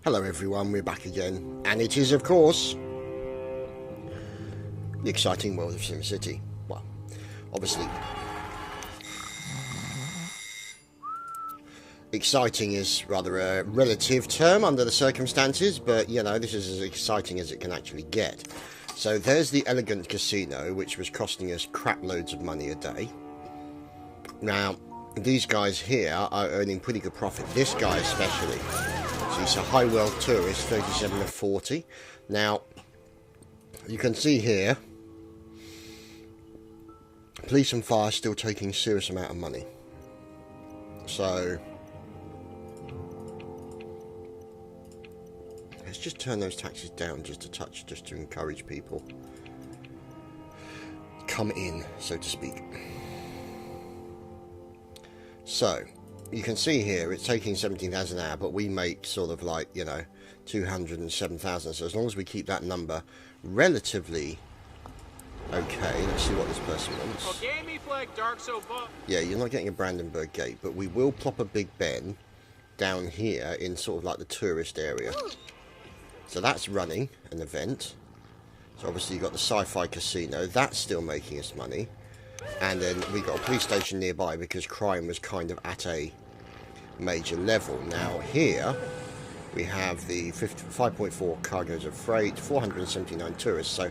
Hello everyone, we're back again, and it is of course the exciting world of SimCity. Well, obviously exciting is rather a relative term under the circumstances, but you know, this is as exciting as it can actually get. So there's the elegant casino, which was costing us crap loads of money a day. Now these guys here are earning pretty good profit, this guy especially. So he's a high world tourist, 37 of 40. Now, you can see here, police and fire still taking a serious amount of money. So, let's just turn those taxes down just a touch, just to encourage people to come in, so to speak. So, you can see here it's taking 17,000 an hour, but we make sort of like, you know, 207,000. So as long as we keep that number relatively okay, let's see what this person wants. Yeah, you're not getting a Brandenburg Gate, but we will plop a Big Ben down here in sort of like the tourist area. So that's running an event. So obviously you've got the Sci-Fi Casino, that's still making us money. And then we got a police station nearby because crime was kind of at a major level. Now here we have the 5.4 cargoes of freight, 479 tourists, so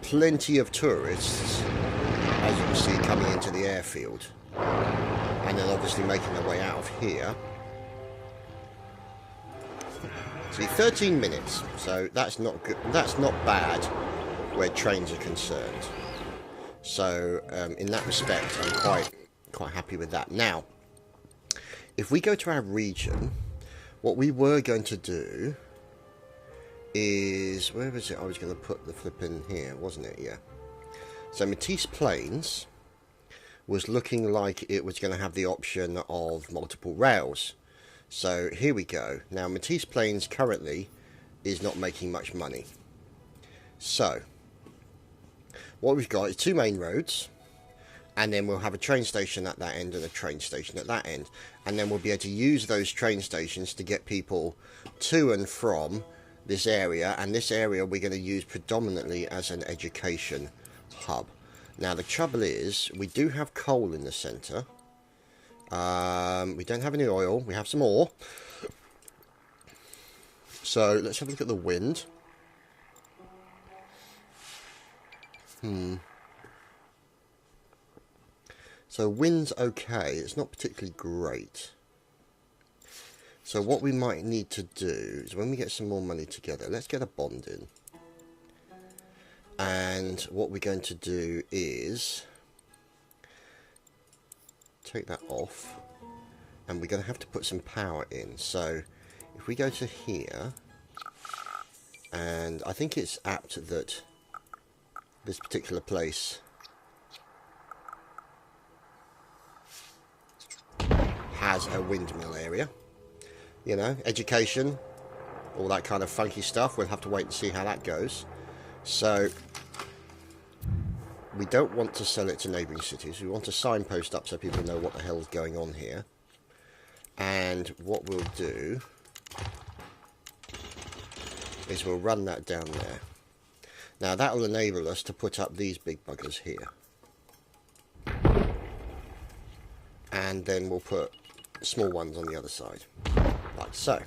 plenty of tourists, as you can see, coming into the airfield, and then obviously making their way out of here. See, 13 minutes, so that's not good. That's not bad where trains are concerned. So in that respect, I'm quite happy with that. Now, if we go to our region, what we were going to do is, where was it? I was going to put the flip in here, wasn't it? Yeah. So Matisse Plains was looking like it was going to have the option of multiple rails. So here we go. Now Matisse Plains currently is not making much money. So what we've got is two main roads, and then we'll have a train station at that end and a train station at that end, and then we'll be able to use those train stations to get people to and from this area, and this area we're going to use predominantly as an education hub. Now the trouble is, we do have coal in the centre, we don't have any oil, we have some ore, so let's have a look at the wind. So wind's okay, it's not particularly great. So what we might need to do is, when we get some more money together, let's get a bond in. And what we're going to do is take that off, and we're going to have to put some power in. So if we go to here, and I think it's apt that this particular place has a windmill area, you know, education, all that kind of funky stuff. We'll have to wait and see how that goes. So we don't want to sell it to neighbouring cities, we want to signpost up so people know what the hell is going on here. And what we'll do is we'll run that down there. Now that will enable us to put up these big buggers here, and then we'll put small ones on the other side, like so.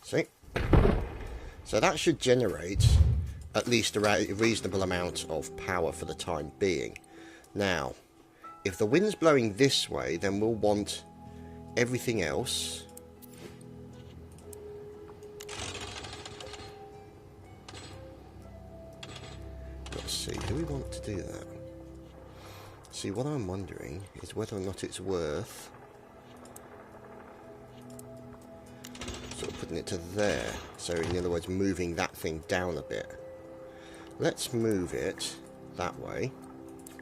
See? So that should generate at least a reasonable amount of power for the time being. Now, if the wind's blowing this way, then we'll want everything else see, do we want to do that? See, what I'm wondering is whether or not it's worth sort of putting it to there. So in other words, moving that thing down a bit. Let's move it that way.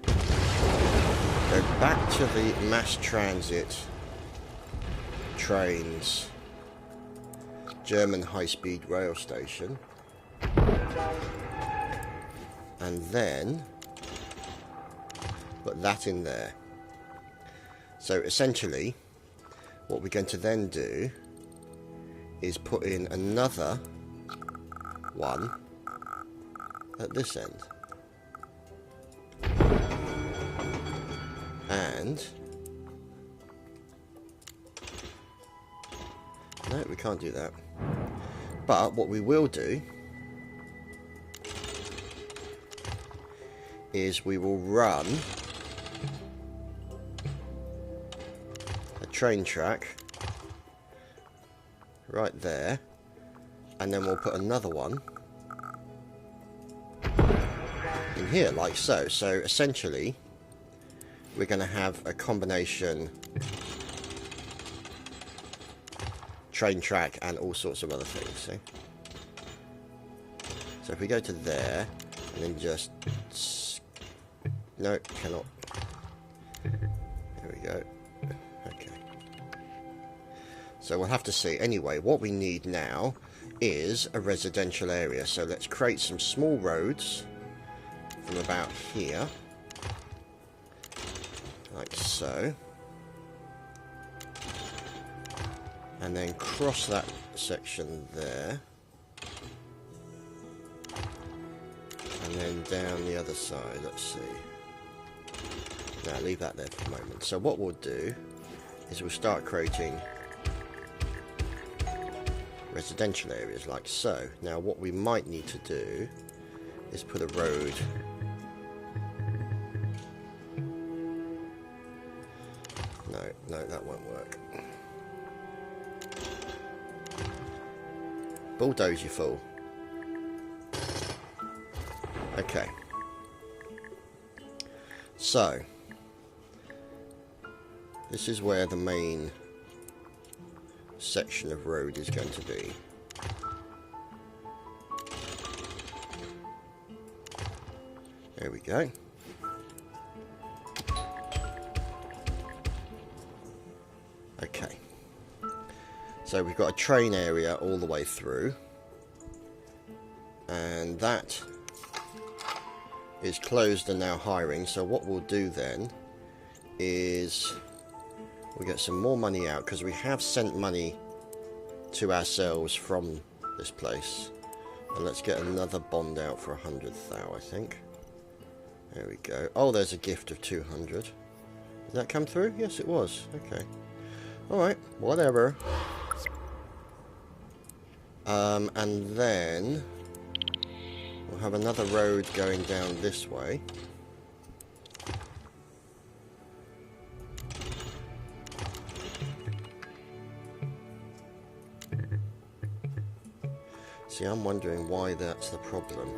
Go back to the mass transit trains, German high-speed rail station. And then put that in there. So essentially what we're going to then do is put in another one at this end. And no, we can't do that. But what we will do is we will run a train track right there, and then we'll put another one in here like so. So essentially we're going to have a combination train track and all sorts of other things. See? So if we go to there and then just no, cannot. There we go. Okay. So we'll have to see. Anyway, what we need now is a residential area. So let's create some small roads from about here, like so, and then cross that section there, and then down the other side. Let's see. Now leave that there for a moment. So what we'll do is we'll start creating residential areas like so. Now what we might need to do is put a road no, that won't work. Bulldoze, you fool. Okay. So this is where the main section of road is going to be. There we go. Okay. So we've got a train area all the way through, and that is closed and now hiring. So what we'll do then is we'll get some more money out, because we have sent money to ourselves from this place. And let's get another bond out for 100 thou, I think. There we go. Oh, there's a gift of 200. Did that come through? Yes, it was. Okay. Alright, whatever. And then we'll have another road going down this way. See, I'm wondering why that's the problem.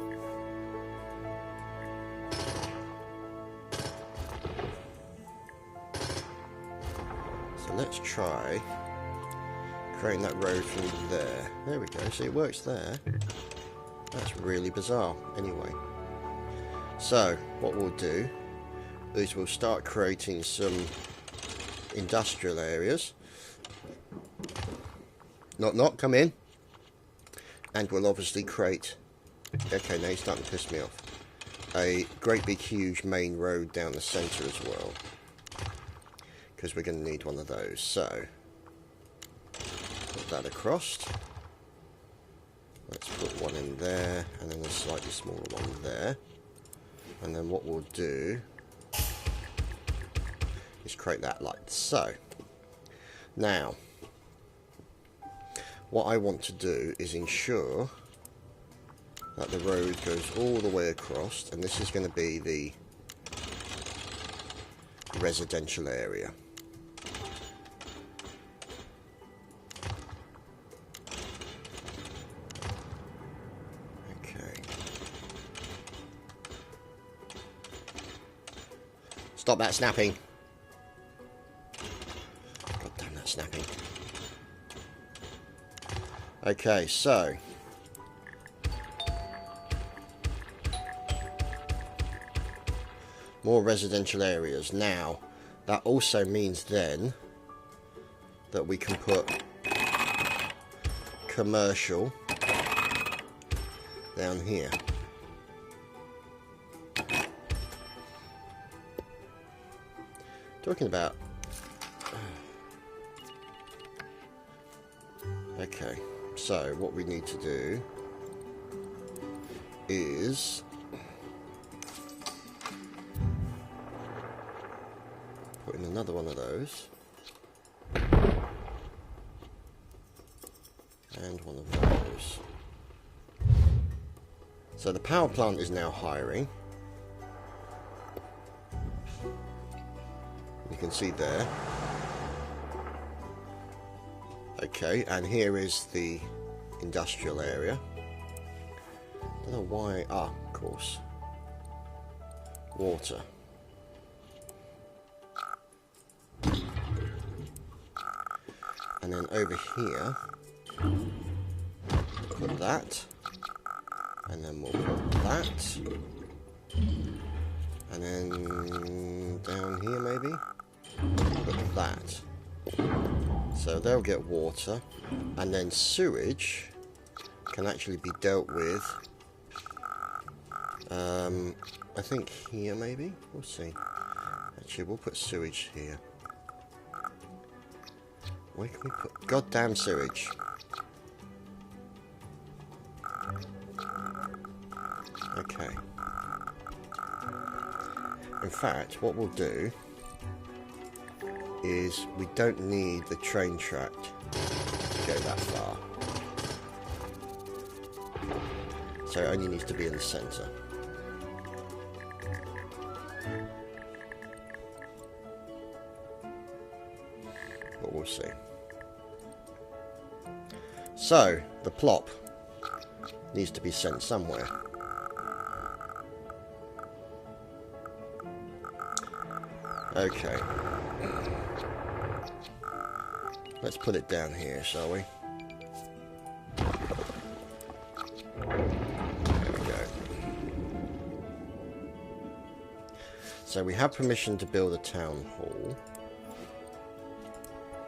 So let's try creating that road from there. There we go. See, it works there. That's really bizarre. Anyway. So, what we'll do is we'll start creating some industrial areas. Knock, come in. And we'll obviously create... Okay, now he's starting to piss me off. A great big huge main road down the centre as well. Because we're going to need one of those. So, put that across. Let's put one in there, and then a slightly smaller one there. And then what we'll do is create that like so. Now, what I want to do is ensure that the road goes all the way across, and this is going to be the residential area. Okay. Stop that snapping. God damn that snapping. Okay, so more residential areas. Now, that also means then that we can put commercial down here. Talking about... Okay. So what we need to do is put in another one of those and one of those. So the power plant is now hiring. You can see there. Okay, and here is the industrial area. Don't know why. Ah, of course. Water. And then over here, put that. And then we'll put that. And then down here maybe, put that. So they'll get water. And then sewage can actually be dealt with, I think here maybe? We'll see. Actually, we'll put sewage here. Where can we put goddamn sewage? Okay. In fact, what we'll do is we don't need the train track to go that far. So it only needs to be in the centre. But we'll see. So, the plop needs to be sent somewhere. Okay. Let's put it down here, shall we? There we go. So we have permission to build a town hall.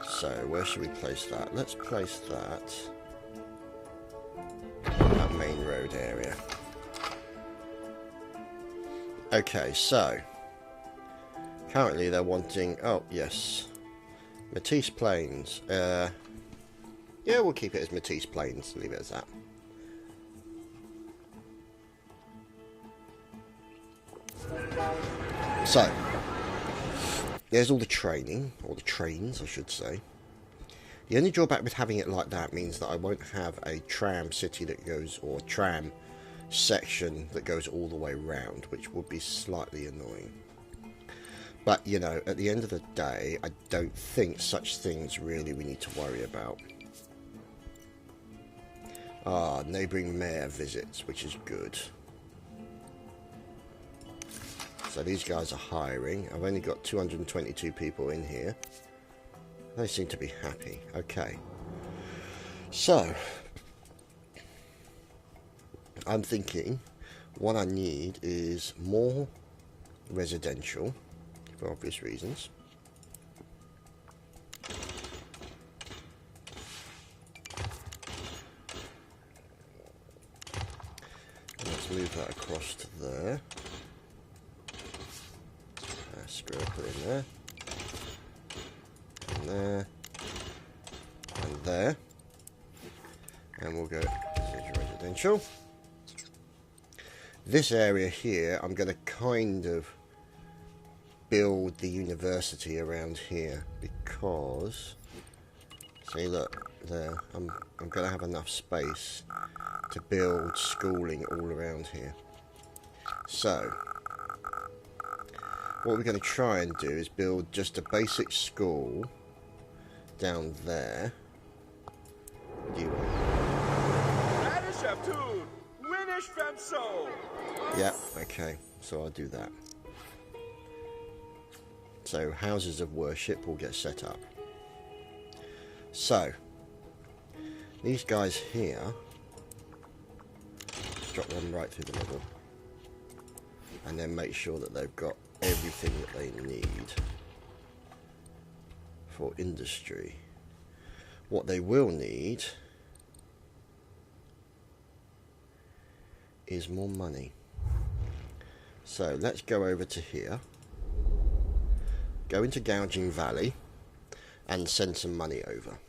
So where should we place that? Let's place that in that main road area. Okay, so currently they're wanting, oh yes, Matisse Plains. Yeah, we'll keep it as Matisse Plains, leave it as that. So, there's all the training, or the trains I should say. The only drawback with having it like that means that I won't have a tram city that goes, or tram section that goes all the way round, which would be slightly annoying. But, you know, at the end of the day, I don't think such things really we need to worry about. Ah, neighbouring mayor visits, which is good. So these guys are hiring. I've only got 222 people in here. They seem to be happy. Okay. So, I'm thinking what I need is more residential, for obvious reasons. Let's move that across to there. Screw it, put it in there. And there. And there. And we'll go residential. This area here, I'm going to kind of build the university around here because, see, look there, I'm going to have enough space to build schooling all around here. So what we're going to try and do is build just a basic school down there. What do you want? Yeah, okay, so I'll do that. So houses of worship will get set up. So these guys here, just drop them right through the middle, and then make sure that they've got everything that they need for industry. What they will need is more money. So let's go over to here, go into Gouging Valley and send some money over.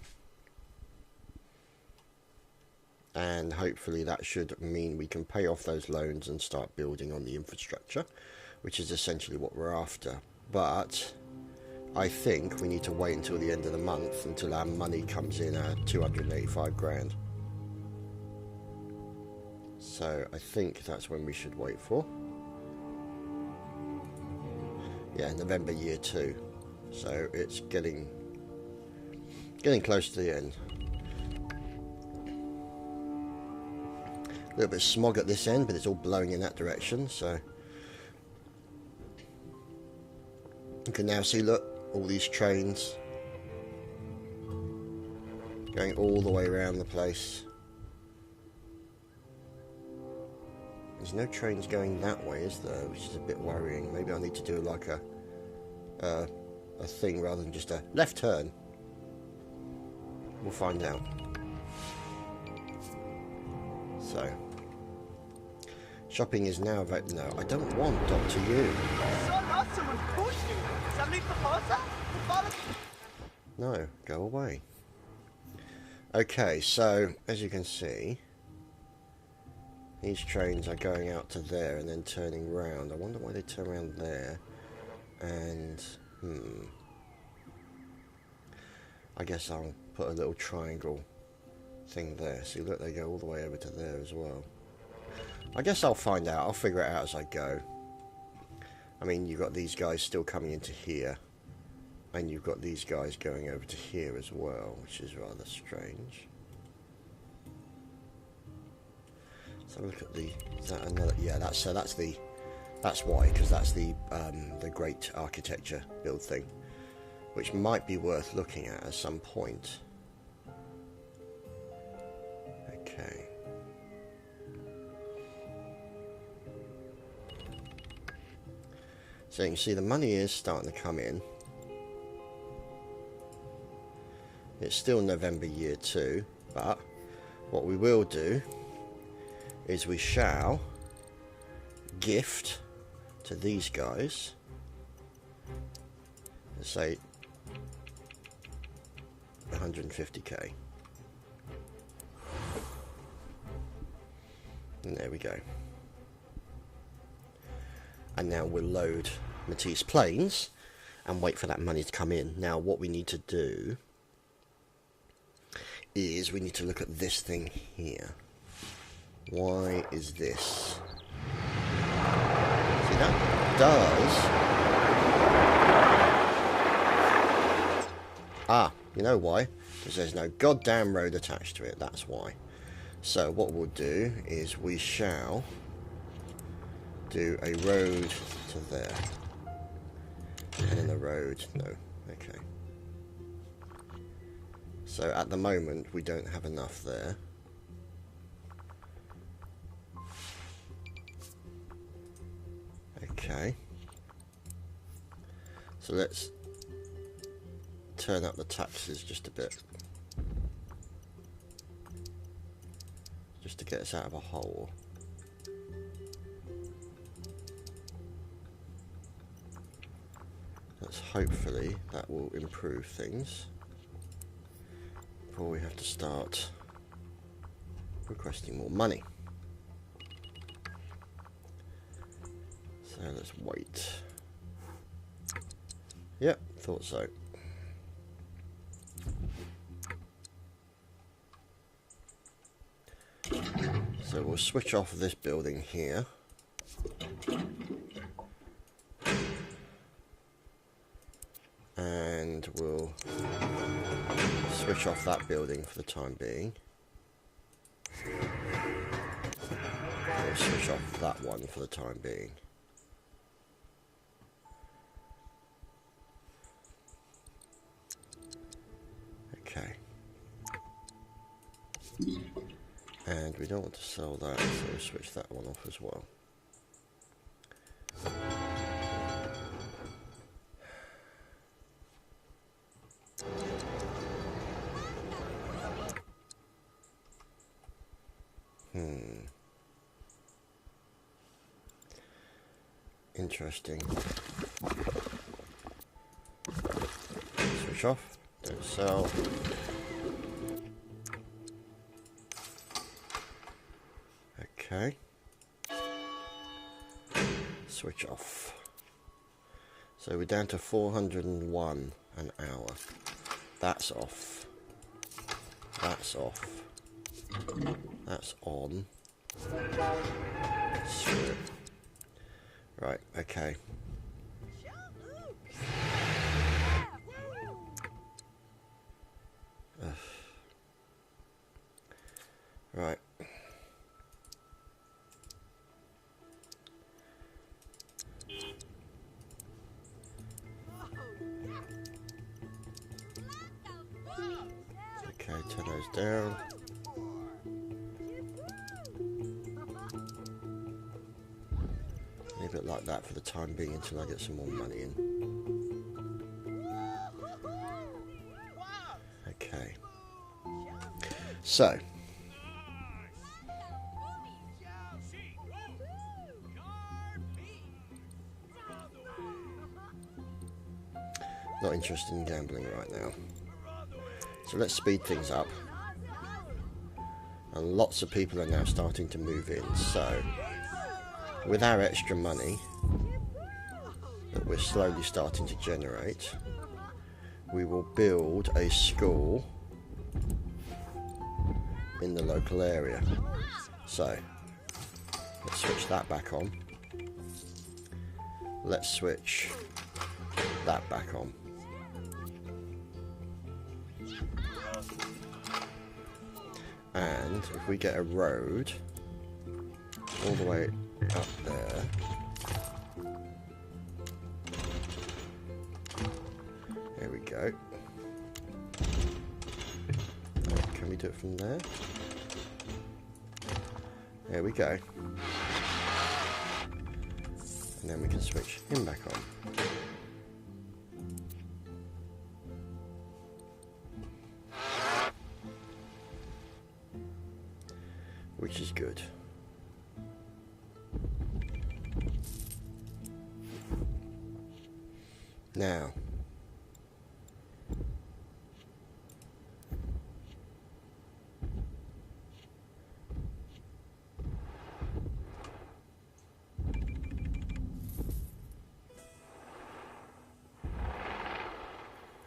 and hopefully that should mean we can pay off those loans and start building on the infrastructure, which is essentially what we're after. But I think we need to wait until the end of the month until our money comes in at 285 grand. So I think that's when we should wait for. Yeah, November year 2. So it's getting close to the end. A little bit of smog at this end, but it's all blowing in that direction, so you can now see, look, all these trains going all the way around the place. There's no trains going that way, is there? Which is a bit worrying. Maybe I need to do like a thing rather than just a left turn. We'll find out. So, shopping is now available. No, I don't want Dr. U. No, go away. Okay, so as you can see, these trains are going out to there and then turning round. I wonder why they turn around there. And I guess I'll put a little triangle thing there. See, look, they go all the way over to there as well. I guess I'll find out. I'll figure it out as I go. I mean, you've got these guys still coming into here, and you've got these guys going over to here as well, which is rather strange. So look at the. Is that another? Yeah, that's why, because that's the great architecture build thing, which might be worth looking at some point. Okay. So you can see the money is starting to come in. It's still November year 2, but what we will do is we shall gift to these guys, let's say 150k. And there we go. And now we'll load Matisse planes and wait for that money to come in. Now what we need to do is we need to look at this thing here. Why is this? See, that does... Ah, you know why? Because there's no goddamn road attached to it, that's why. So what we'll do is we shall do a road to there. And then a road, no, okay. So at the moment we don't have enough there. Okay. So let's turn up the taxes just a bit. Just to get us out of a hole. Let's hopefully that will improve things before we have to start requesting more money. So let's wait. Yep, thought so. So we'll switch off this building here. And we'll switch off that building for the time being. We'll switch off that one for the time being. Okay. And we don't want to sell that, so we'll switch that one off as well. Interesting. Switch off, don't sell. Okay. Switch off. So we're down to 401 an hour. That's off. That's off. That's on. Shit. Right, okay. Right. Okay, turn those down. Leave it like that for the time being until I get some more money in. Okay. So. Not interested in gambling right now. So let's speed things up. And lots of people are now starting to move in. So, with our extra money that we're slowly starting to generate, we will build a school in the local area. So, let's switch that back on. Let's switch that back on. And if we get a road all the way up there, there we go. Can we do it from there? There we go. And then we can switch him back on. Which is good. Now,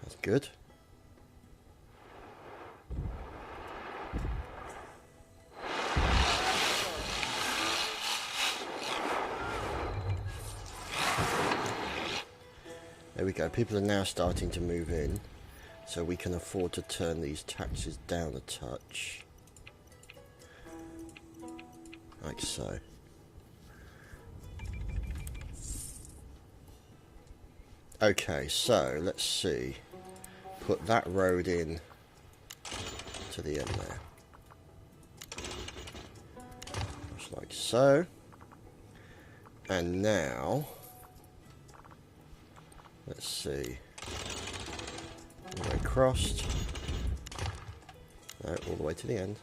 that's good. There we go, people are now starting to move in, so we can afford to turn these taxes down a touch. Like so. Okay, so let's see. Put that road in to the end there. Just like so. And now, let's see. All the way across. No, all the way to the end.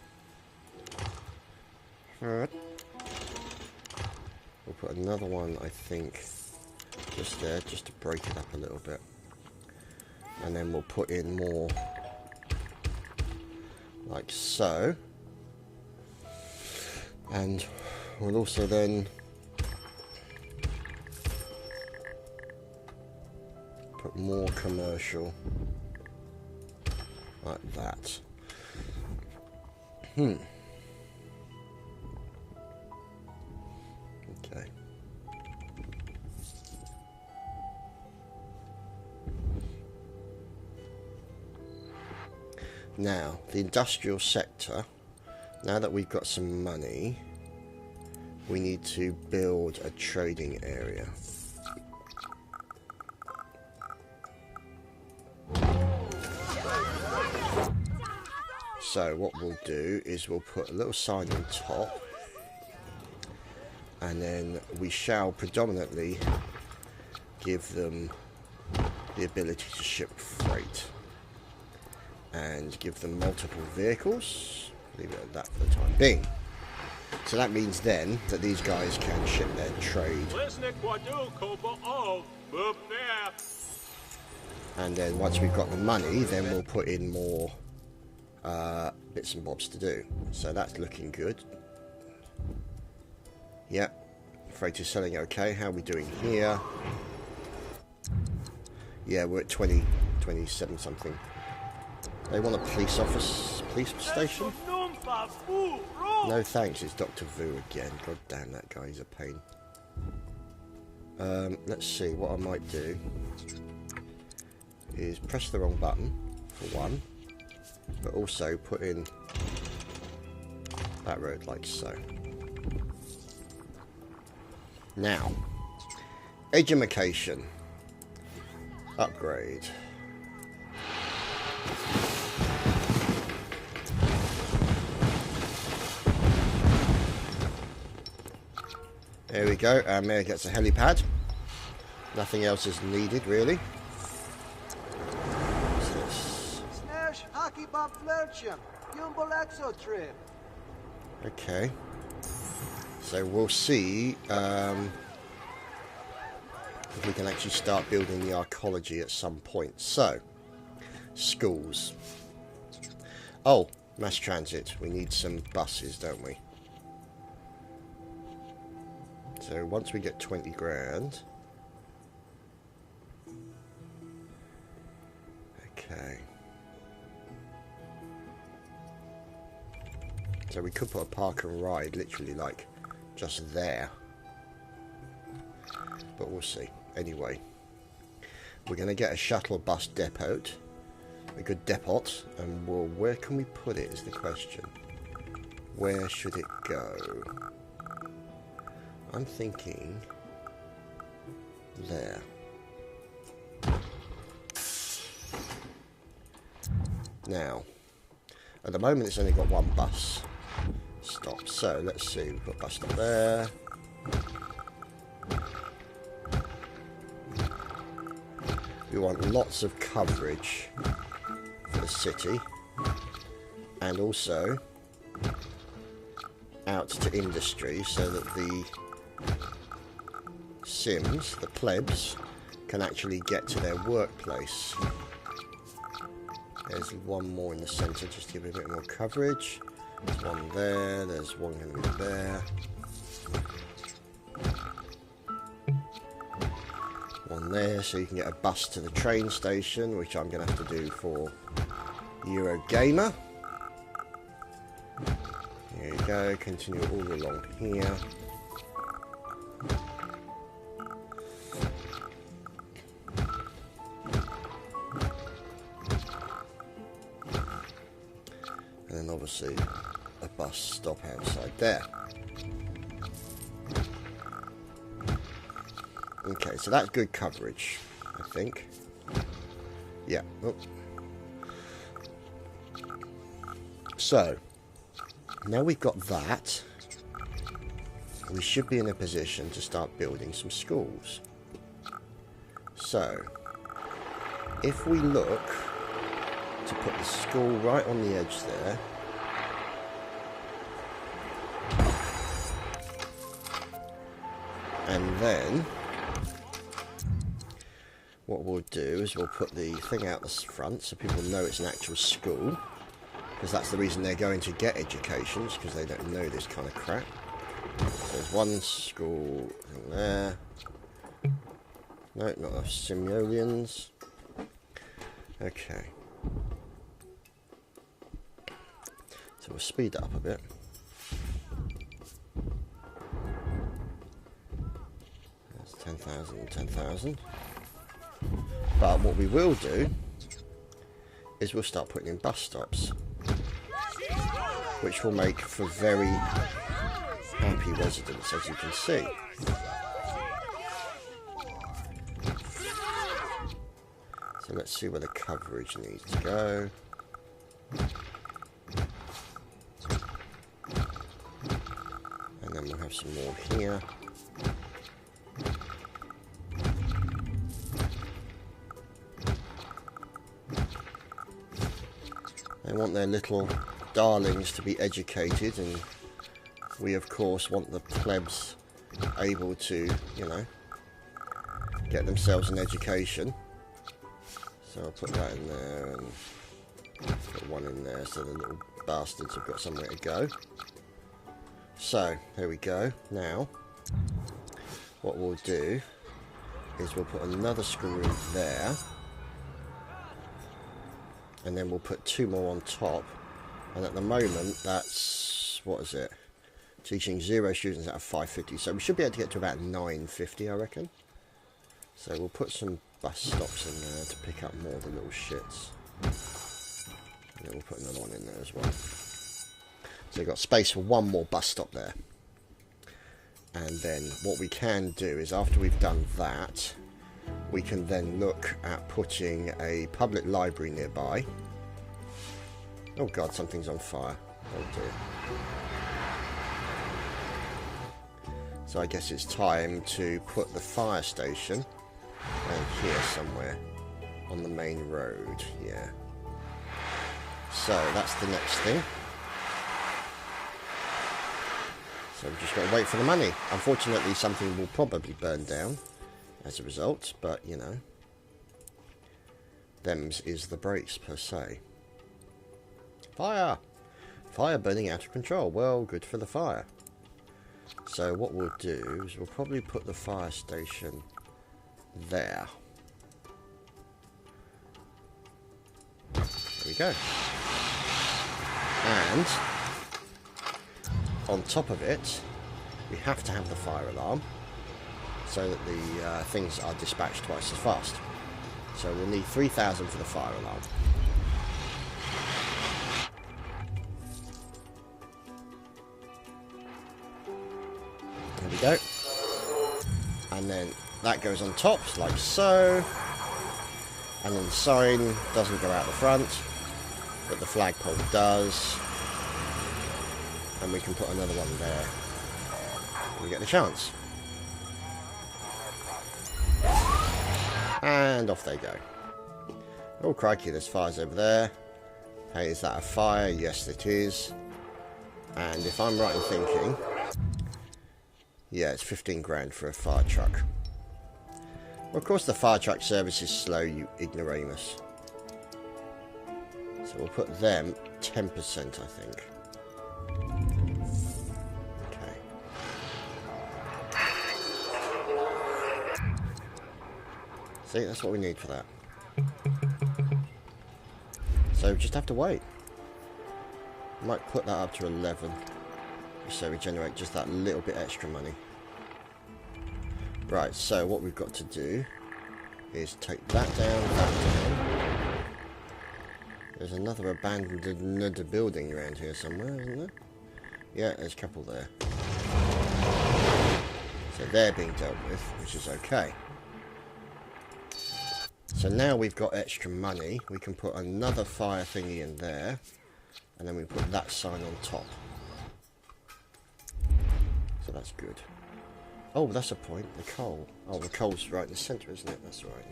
Alright. We'll put another one, I think, just there, just to break it up a little bit. And then we'll put in more, like so. And we'll also then put more commercial, like that. Okay. Now, the industrial sector, now that we've got some money, we need to build a trading area. So what we'll do is we'll put a little sign on top, and then we shall predominantly give them the ability to ship freight and give them multiple vehicles. Leave it at that for the time being. So that means then that these guys can ship their trade. And then once we've got the money, then we'll put in more bits and bobs to do. So that's looking good. Yep. Freight is selling okay. How are we doing here? Yeah, we're at 27 something. They want a police station? No thanks, it's Dr. Vu again. God damn, that guy, he's a pain. Let's see, what I might do is press the wrong button, for one, but also put in that road like so. Now, education. Upgrade. There we go, our mayor gets a helipad. Nothing else is needed, really. Okay. So we'll see if we can actually start building the archaeology at some point. So, schools. Oh, mass transit. We need some buses, don't we? So once we get 20 grand... Okay. So we could put a park and ride literally like just there. But we'll see. Anyway. We're going to get a shuttle bus depot. A good depot. And we'll, where can we put it is the question. Where should it go? I'm thinking there. Now, at the moment it's only got one bus stop, so let's see, we've got a bus stop there. We want lots of coverage for the city, and also out to industry so that the Sims, the plebs, can actually get to their workplace. There's one more in the centre just to give it a bit more coverage. There's one there, there's one going to be there. One there, so you can get a bus to the train station, which I'm going to have to do for Eurogamer. There you go, continue all along here. And then obviously a bus stop outside there. Okay, so that's good coverage, I think. Yeah. Oh. So, now we've got that, we should be in a position to start building some schools. So, if we look to put the school right on the edge there, and then what we'll do is we'll put the thing out the front so people know it's an actual school, because that's the reason they're going to get educations, because they don't know this kind of crap. So there's one school there. No, not enough simoleons. Okay. So we'll speed it up a bit. That's 10,000 and 10,000. But what we will do is we'll start putting in bus stops, which will make for very happy residents, as you can see. So let's see where the coverage needs to go. And then we'll have some more here. They want their little darlings to be educated, and we of course want the plebs able to, you know, get themselves an education. So I'll put that in there and put one in there so the little bastards have got somewhere to go. So, there we go. Now, what we'll do is we'll put another schoolroom there, and then we'll put 2 more on top. And at the moment, that's, what is it? Teaching 0 students out of 550. So we should be able to get to about 950, I reckon. So we'll put some bus stops in there to pick up more of the little shits. And then we'll put another one in there as well. So we've got space for 1 more bus stop there. And then what we can do is, after we've done that, we can then look at putting a public library nearby. Oh god, something's on fire. Oh dear. So I guess it's time to put the fire station around here somewhere on the main road. Yeah. So that's the next thing. So we've just got to wait for the money. Unfortunately, something will probably burn down as a result, but you know, them's is the breaks per se. Fire! Fire burning out of control. Well, good for the fire. So what we'll do is we'll probably put the fire station there. There we go. And on top of it, we have to have the fire alarm so that the things are dispatched twice as fast. So we'll need 3,000 for the fire alarm. There we go. And then that goes on top, like so. And then the sign doesn't go out the front, but the flagpole does. And we can put another one there. We get the chance. And off they go. Oh crikey, there's fires over there. Hey, is that a fire? Yes, it is. And if I'm right in thinking, yeah, it's 15 grand for a fire truck. Well, of course the fire truck service is slow, you ignoramus. So we'll put them 10%, I think. Okay. See, that's what we need for that. So we just have to wait. Might put that up to 11. So we generate just that little bit extra money. Right, so what we've got to do is take that down, that down. There's another abandoned building around here somewhere, isn't there? Yeah, there's a couple there. So they're being dealt with, which is okay. So now we've got extra money, we can put another fire thingy in there, and then we put that sign on top. So that's good. Oh, that's a point. The coal. Oh, the coal's right in the centre, isn't it? That's right.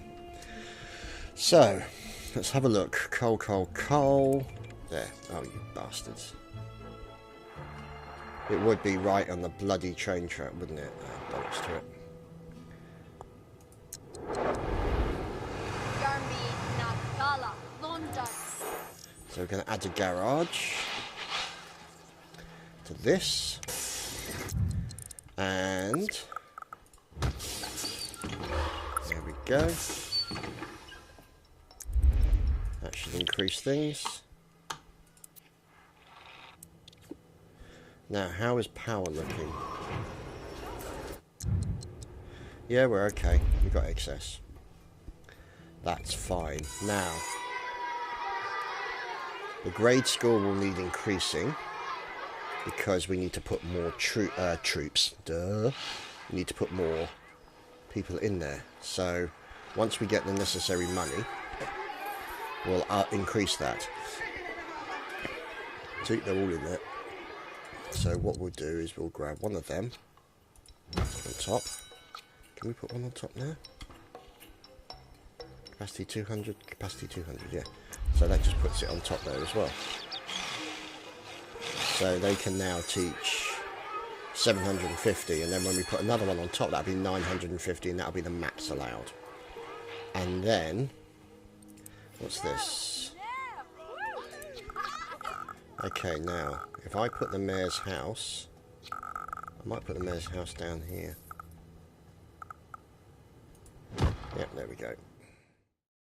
So, let's have a look. Coal, coal, coal. There. Oh, you bastards. It would be right on the bloody train track, wouldn't it? Bollocks to it. So we're going to add a garage to this. And there we go. That should increase things. Now, how is power looking? Yeah, we're okay. We've got excess. That's fine. Now, the grade score will need increasing, because we need to put more troops. Duh. We need to put more people in there. So once we get the necessary money, we'll increase that. See, they're all in there. So what we'll do is we'll grab one of them on top. Can we put one on top now? Capacity 200, capacity 200, yeah. So that just puts it on top there as well. So they can now teach 750, and then when we put another one on top, that'll be 950, and that'll be the max allowed. And then, what's this? Okay, now, if I put the mayor's house I might put the mayor's house down here. Yep, there we go.